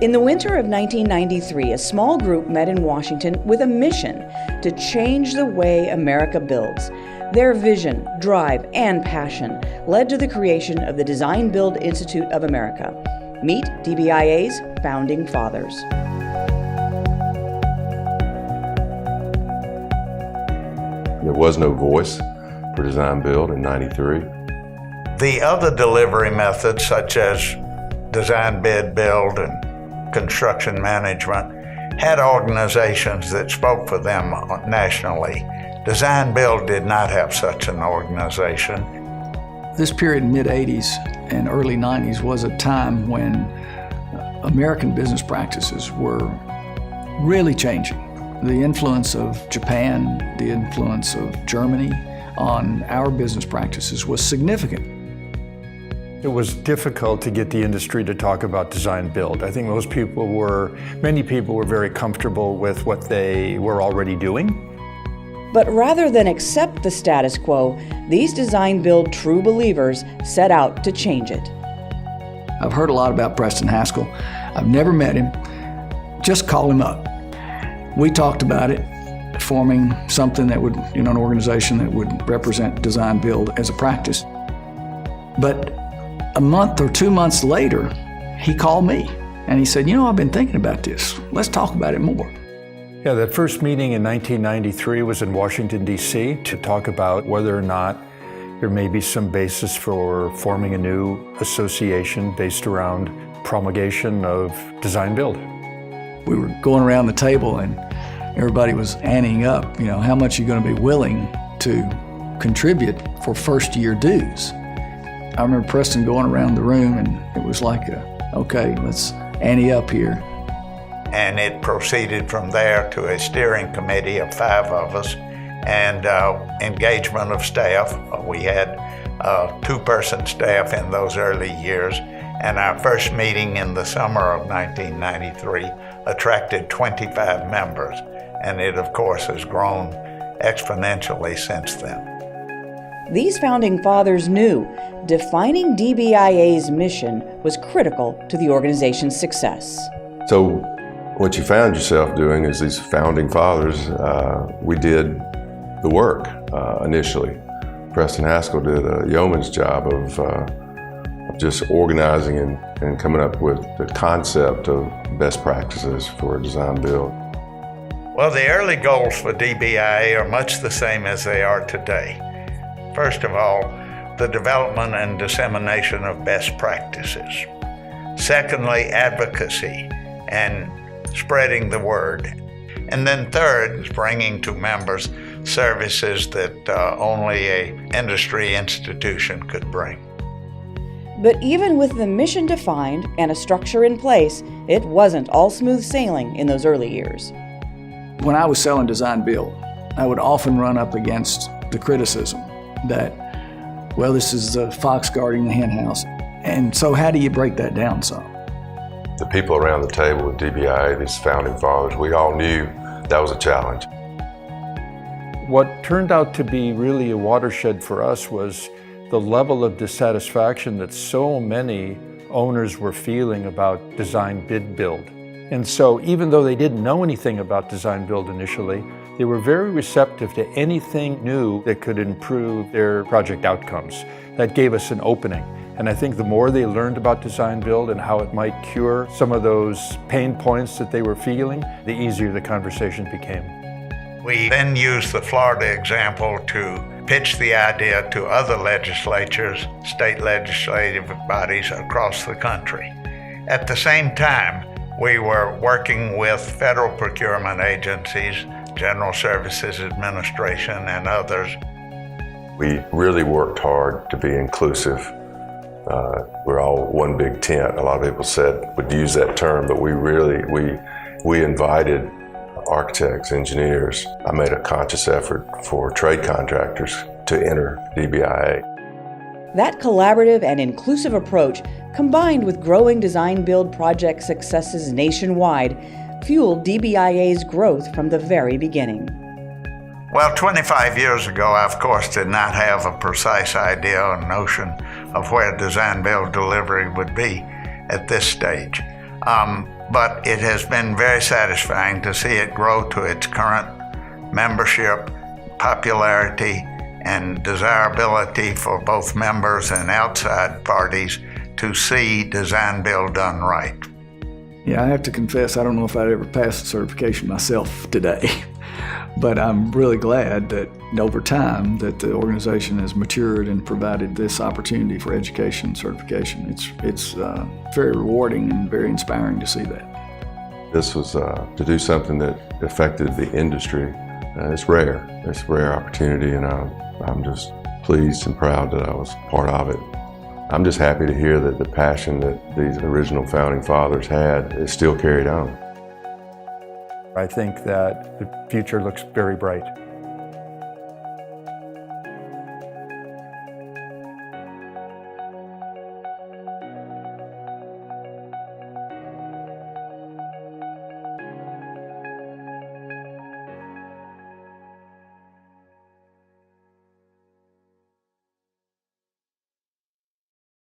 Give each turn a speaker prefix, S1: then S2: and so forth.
S1: In the winter of 1993, a small group met in Washington with a mission to change the way America builds. Their vision, drive, and passion led to the creation of the Design Build Institute of America. Meet DBIA's founding fathers.
S2: There was no voice for Design Build in '93.
S3: The other delivery methods, such as design, bid, build, and construction management, had organizations that spoke for them nationally. Design Build did not have such an organization.
S4: This period in mid-'80s and early '90s was a time when American business practices were really changing. The influence of Japan, the influence of Germany on our business practices was significant.
S5: It was difficult to get the industry to talk about design build. I think many people were very comfortable with what they were already doing.
S1: But rather than accept the status quo, these Design Build true believers set out to change it.
S4: I've heard a lot about Preston Haskell. I've never met him. Just call him up. We talked about it, forming something that would, an organization that would represent Design Build as a practice. But a month or 2 months later, he called me and he said, I've been thinking about this. Let's talk about it more.
S5: Yeah, that first meeting in 1993 was in Washington, D.C. to talk about whether or not there may be some basis for forming a new association based around promulgation of Design Build.
S4: We were going around the table and everybody was anteing up, how much are you going to be willing to contribute for first year dues? I remember Preston going around the room and it was like, okay, let's ante up here.
S3: And it proceeded from there to a steering committee of 5 of us and engagement of staff. We had a 2-person staff in those early years, and our first meeting in the summer of 1993 attracted 25 members, and it of course has grown exponentially since then.
S1: These founding fathers knew defining DBIA's mission was critical to the organization's success.
S2: So what you found yourself doing is these founding fathers, we did the work initially. Preston Haskell did a yeoman's job of just organizing and coming up with the concept of best practices for design build.
S3: Well, the early goals for DBIA are much the same as they are today. First of all, the development and dissemination of best practices. Secondly, advocacy and spreading the word. And then third is bringing to members services that only an industry institution could bring.
S1: But even with the mission defined and a structure in place, it wasn't all smooth sailing in those early years.
S4: When I was selling Design Build, I would often run up against the criticism that, this is the fox guarding the hen house. And so how do you break that down some?
S2: The people around the table with DBIA, these founding fathers, we all knew that was a challenge.
S5: What turned out to be really a watershed for us was the level of dissatisfaction that so many owners were feeling about design, bid, build. And so even though they didn't know anything about design build initially, they were very receptive to anything new that could improve their project outcomes. That gave us an opening. And I think the more they learned about design build and how it might cure some of those pain points that they were feeling, the easier the conversation became.
S3: We then used the Florida example to pitch the idea to other legislatures, state legislative bodies across the country. At the same time, we were working with federal procurement agencies, General Services Administration, and others.
S2: We really worked hard to be inclusive. We're all one big tent. A lot of people would use that term, but we invited architects, engineers. I made a conscious effort for trade contractors to enter DBIA.
S1: That collaborative and inclusive approach, combined with growing design build project successes nationwide, fueled DBIA's growth from the very beginning.
S3: Well, 25 years ago, I, of course, did not have a precise idea or notion of where design build delivery would be at this stage. but it has been very satisfying to see it grow to its current membership, popularity, and desirability for both members and outside parties to see design build done right.
S4: Yeah, I have to confess, I don't know if I'd ever pass the certification myself today, but I'm really glad that over time that the organization has matured and provided this opportunity for education certification. It's very rewarding and very inspiring to see that.
S2: This was to do something that affected the industry. It's rare. It's a rare opportunity, and I'm just pleased and proud that I was part of it. I'm just happy to hear that the passion that these original founding fathers had is still carried on.
S5: I think that the future looks very bright.